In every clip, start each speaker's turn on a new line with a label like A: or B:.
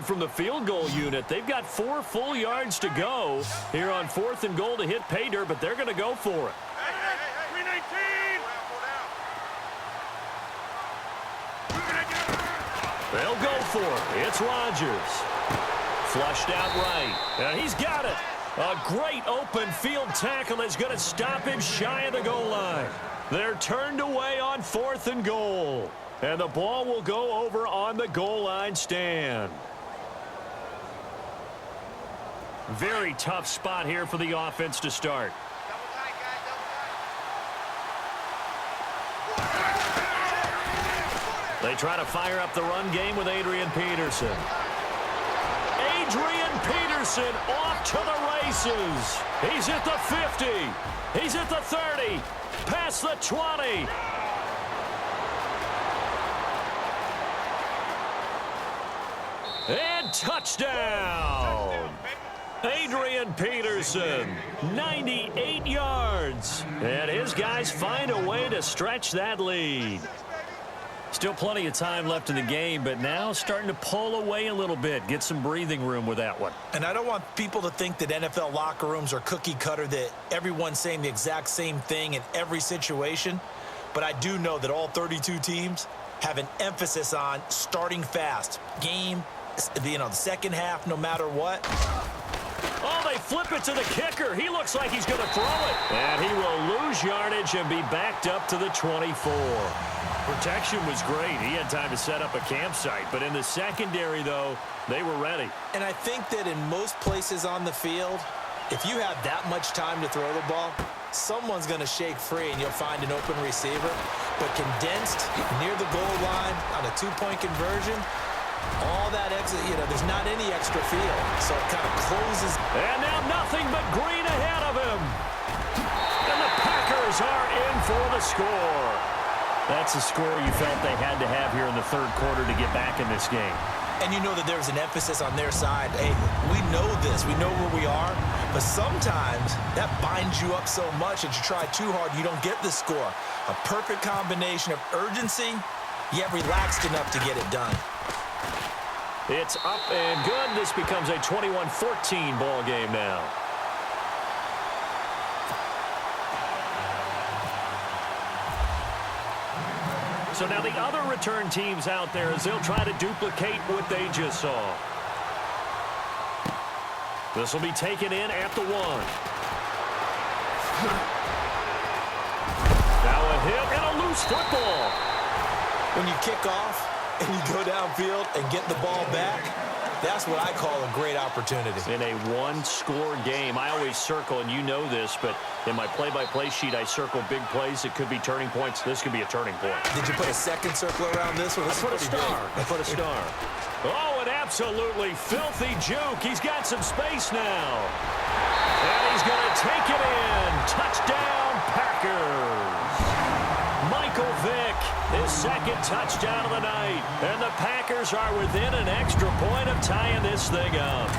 A: From the field goal unit, they've got 4 full yards to go here on 4th and goal to hit pay dirt, but they're going to go for it. They'll go for it. It's Rodgers. Flushed out right. And he's got it. A great open field tackle is going to stop him shy of the goal line. They're turned away on 4th and goal. And the ball will go over on the goal line stand. Very tough spot here for the offense to start. They try to fire up the run game with Adrian Peterson. Adrian Peterson off to the races. He's at the 50. He's at the 30. Past the 20. And touchdown. Adrian Peterson, 98 yards. And his guys find a way to stretch that lead. Still plenty of time left in the game, but now starting to pull away a little bit. Get some breathing room with that one.
B: And I don't want people to think that NFL locker rooms are cookie cutter, that everyone's saying the exact same thing in every situation. But I do know that all 32 teams have an emphasis on starting fast. Game, the second half, no matter what.
A: Oh, they flip it to the kicker. He looks like he's going to throw it. And he will lose yardage and be backed up to the 24. Protection was great. He had time to set up a campsite. But in the secondary, though, they were ready.
B: And I think that in most places on the field, if you have that much time to throw the ball, someone's going to shake free and you'll find an open receiver. But condensed near the goal line on a 2-point conversion, all that exit, there's not any extra field. So it kind of closes.
A: And now nothing but green ahead of him. And the Packers are in for the score. That's a score you felt they had to have here in the third quarter to get back in this game.
B: And you know that there's an emphasis on their side. Hey, we know this. We know where we are. But sometimes that binds you up so much that you try too hard, you don't get the score. A perfect combination of urgency, yet relaxed enough to get it done.
A: It's up and good. This becomes a 21-14 ball game now. So now the other return teams out there as they'll try to duplicate what they just saw. This will be taken in at the 1. Now a hit and a loose football.
B: When you kick off and you go downfield and get the ball back, that's what I call a great opportunity.
A: In a one-score game, I always circle, and you know this, but in my play-by-play sheet, I circle big plays. It could be turning points. This could be a turning point.
B: Did you put a second circle around this one?
A: I put a star. I put a star. Oh, an absolutely filthy juke. He's got some space now. And he's going to take it in. Touchdown, Packers. Michael Vick, his second touchdown of the night. And the Packers are within an extra point of tying this thing up.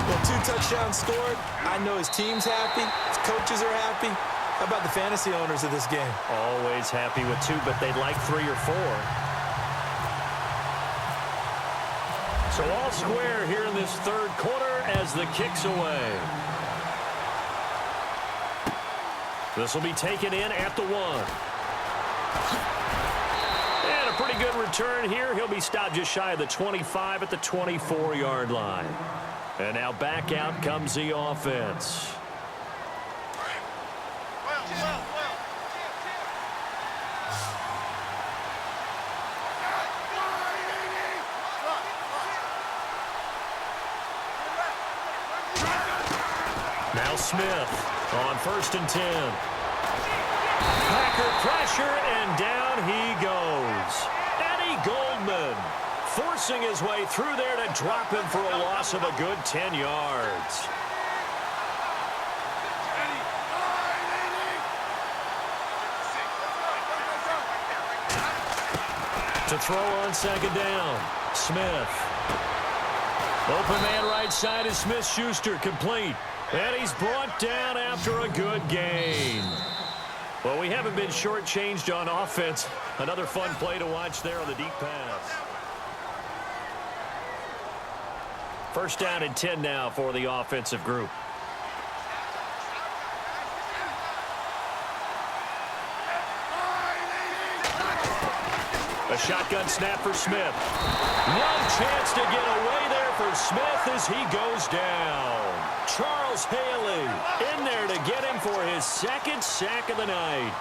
B: Well, 2 touchdowns scored. I know his team's happy. His coaches are happy. How about the fantasy owners of this game?
A: Always happy with 2, but they'd like 3 or 4. So all square here in this third quarter as the kick's away. This will be taken in at the 1. And a pretty good return here. He'll be stopped just shy of the 25 at the 24-yard line. And now back out comes the offense. Now Smith on 1st and 10. Packer pressure, and down he goes. Eddie Goldman forcing his way through there to drop him for a loss of a good 10 yards. To throw on 2nd down, Smith. Open man right side is Smith-Schuster, complete. And he's brought down after a good gain. Well, we haven't been shortchanged on offense. Another fun play to watch there on the deep pass. First down and 10 now for the offensive group. A shotgun snap for Smith. No chance to get away there for Smith as he goes down. Charles Haley in there to get him for his second sack of the night.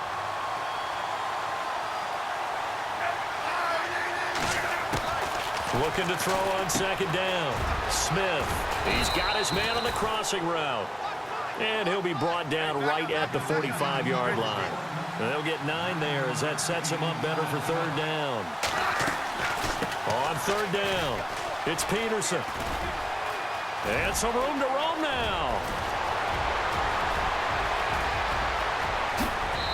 A: Looking to throw on second down. Smith, he's got his man on the crossing route. And he'll be brought down right at the 45-yard line. They'll get 9 there as that sets him up better for third down. On third down, it's Peterson. And some room to roam now.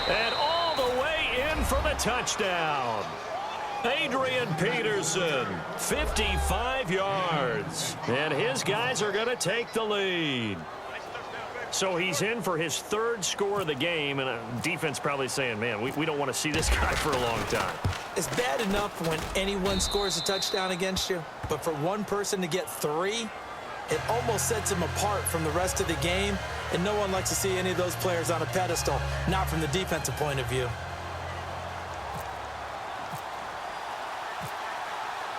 A: And all the way in for the touchdown. Adrian Peterson, 55 yards. And his guys are going to take the lead. So he's in for his third score of the game, and defense probably saying, man, we don't want to see this guy for a long time.
B: It's bad enough when anyone scores a touchdown against you, but for one person to get 3, it almost sets him apart from the rest of the game, and no one likes to see any of those players on a pedestal, not from the defensive point of view.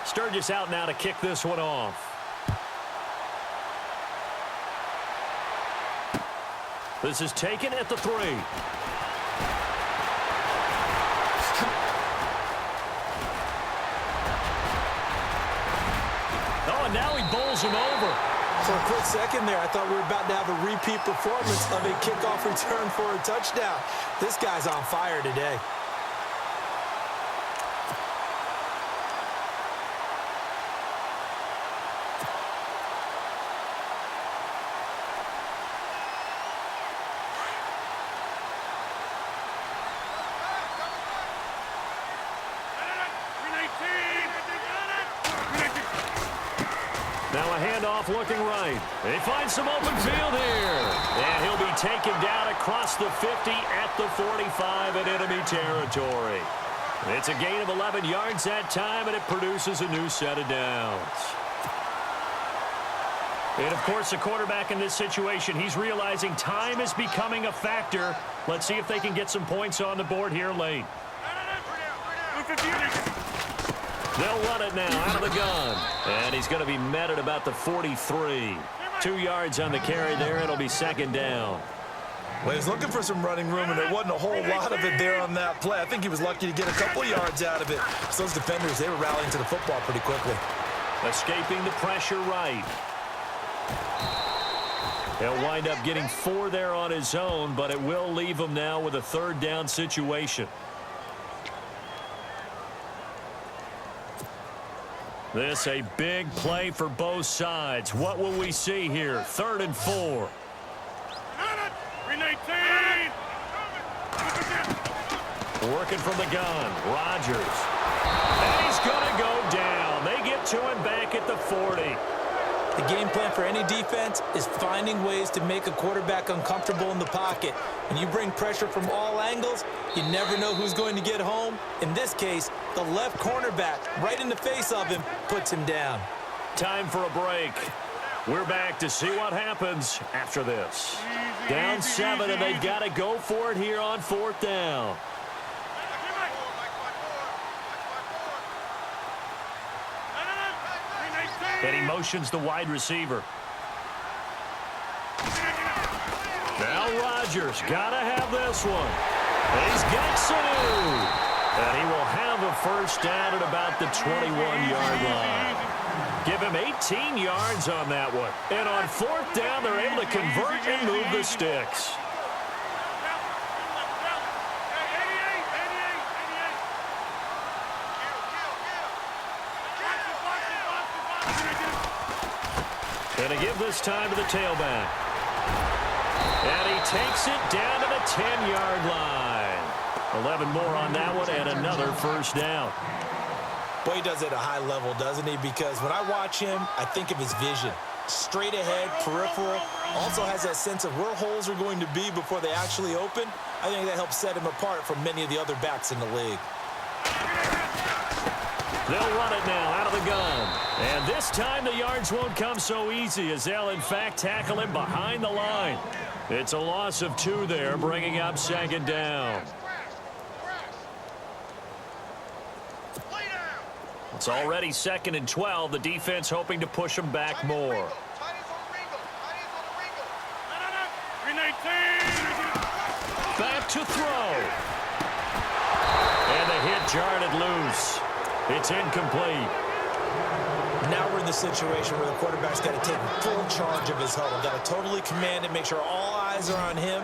A: Sturgis out now to kick this one off. This is taken at the 3. Oh, and now he bowls him over.
B: For a quick second there, I thought we were about to have a repeat performance of a kickoff return for a touchdown. This guy's on fire today.
A: Now a handoff looking right. They find some open field here. And he'll be taken down across the 50 at the 45 in enemy territory. It's a gain of 11 yards that time, and it produces a new set of downs. And, of course, the quarterback in this situation, he's realizing time is becoming a factor. Let's see if they can get some points on the board here late. They'll run it now out of the gun. And he's going to be met at about the 43. 2 yards on the carry there. It'll be second down.
C: Well, he was looking for some running room, and there wasn't a whole lot of it there on that play. I think he was lucky to get a couple yards out of it. So those defenders, they were rallying to the football pretty quickly.
A: Escaping the pressure right. He'll wind up getting 4 there on his own, but it will leave him now with a third down situation. This a big play for both sides. What will we see here? 3rd and 4. Working from the gun. Rodgers. And he's going to go down. They get to him back at the 40.
B: The game plan for any defense is finding ways to make a quarterback uncomfortable in the pocket. When you bring pressure from all angles, you never know who's going to get home. In this case, the left cornerback, right in the face of him, puts him down.
A: Time for a break. We're back to see what happens after this. Down 7, and they've got to go for it here on 4th down. And he motions the wide receiver. Now Rodgers got to have this one. He's got Sanu. And he will have a first down at about the 21-yard line. Give him 18 yards on that one. And on 4th down, they're able to convert and move the sticks. And to give this time to the tailback. And he takes it down to the 10-yard line. 11 more on that one and another first down.
B: Boy, he does it at a high level, doesn't he? Because when I watch him, I think of his vision. Straight ahead, peripheral. Also has that sense of where holes are going to be before they actually open. I think that helps set him apart from many of the other backs in the league.
A: They'll run it now out of the gun. And this time the yards won't come so easy as they'll, in fact, tackle him behind the line. It's a loss of 2 there, bringing up 2nd down. It's already 2nd and 12. The defense hoping to push them back more. Back to throw. And the hit jarred it loose. It's incomplete.
B: Now we're in the situation where the quarterback's got to take full charge of his huddle. Got to totally command it, make sure all eyes are on him.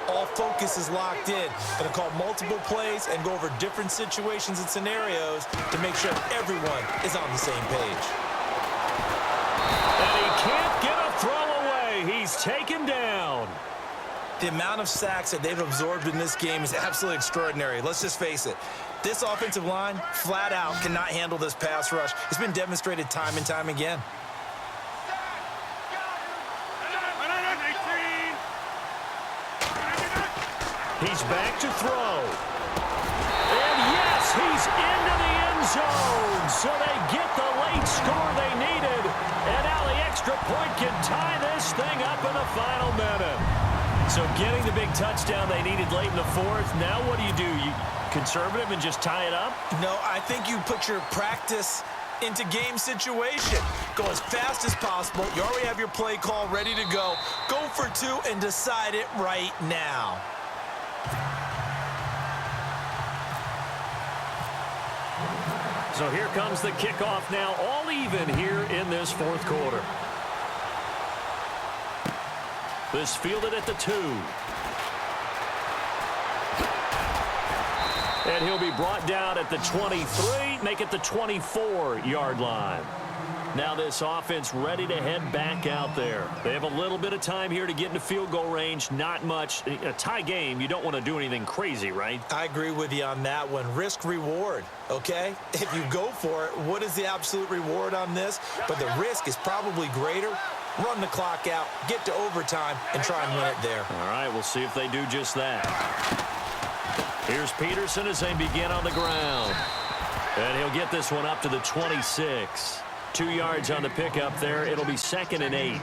B: All focus is locked in. Going to call multiple plays and go over different situations and scenarios to make sure everyone is on the same page.
A: And he can't get a throw away. He's taken down.
C: The amount of sacks that they've absorbed in this game is absolutely extraordinary. Let's just face it. This offensive line, flat out, cannot handle this pass rush. It's been demonstrated time and time again.
A: He's back to throw. And yes, he's into the end zone. So they get the late score they needed. And now the extra point can tie this thing up in the final minute. So getting the big touchdown they needed late in the 4th. Now what do? You conservative and just tie it up?
C: No, I think you put your practice into game situation. Go as fast as possible. You already have your play call ready to go. Go for 2 and decide it right now.
A: So here comes the kickoff now, all even here in this 4th quarter. This fielded at the 2. And he'll be brought down at the 23, make it the 24-yard line. Now this offense ready to head back out there. They have a little bit of time here to get into field goal range, not much. A tie game, you don't want to do anything crazy, right?
B: I agree with you on that one. Risk reward, okay? If you go for it, what is the absolute reward on this? But the risk is probably greater. Run the clock out, get to overtime, and try and win it there.
A: All right, we'll see if they do just that. Here's Peterson as they begin on the ground. And he'll get this one up to the 26. 2 yards on the pickup there. It'll be 2nd and 8.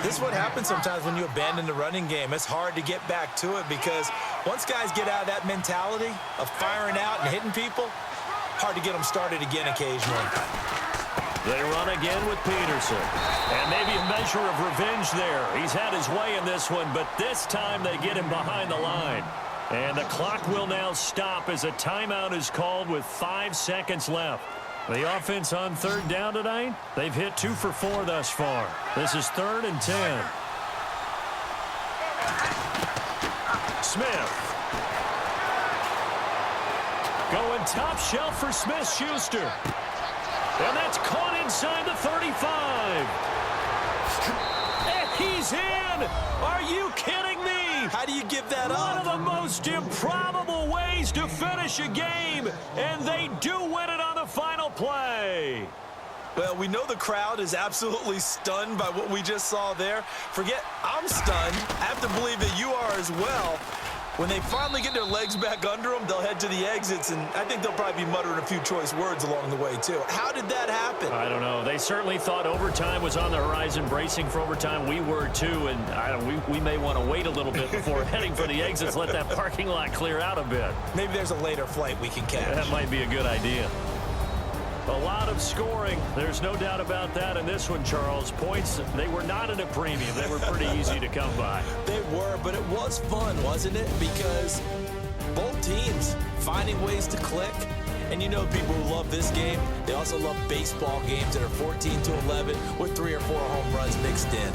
C: This is what happens sometimes when you abandon the running game. It's hard to get back to it because once guys get out of that mentality of firing out and hitting people, hard to get them started again occasionally.
A: They run again with Peterson. And maybe a measure of revenge there. He's had his way in this one, but this time they get him behind the line. And the clock will now stop as a timeout is called with 5 seconds left. The offense on 3rd down tonight, they've hit 2 for 4 thus far. This is 3rd and 10. Smith. Going top shelf for Smith-Schuster. And that's caught inside the 35. And he's in. Are you kidding me?
B: How do you give that up?
A: One of the most improbable ways to finish a game, and they do win it on the final play.
C: Well, we know the crowd is absolutely stunned by what we just saw there. Forget I'm stunned. I have to believe that you are as well. When they finally get their legs back under them, they'll head to the exits, and I think they'll probably be muttering a few choice words along the way, too. How did that happen?
A: I don't know. They certainly thought overtime was on the horizon, bracing for overtime. We were, too, and we may want to wait a little bit before heading for the exits, let that parking lot clear out a bit.
B: Maybe there's a later flight we can catch.
A: That might be a good idea. A lot of scoring. There's no doubt about that in this one, Charles. Points, they were not at a premium. They were pretty easy to come by.
B: They were, but it was fun, wasn't it? Because both teams finding ways to click. And you know people who love this game, they also love baseball games that are 14-11 with 3 or 4 home runs mixed in.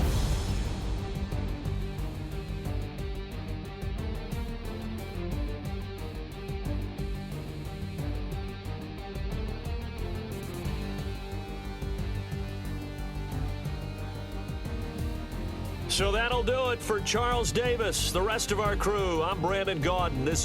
A: So that'll do it for Charles Davis. The rest of our crew, I'm Brandon Gaudin. This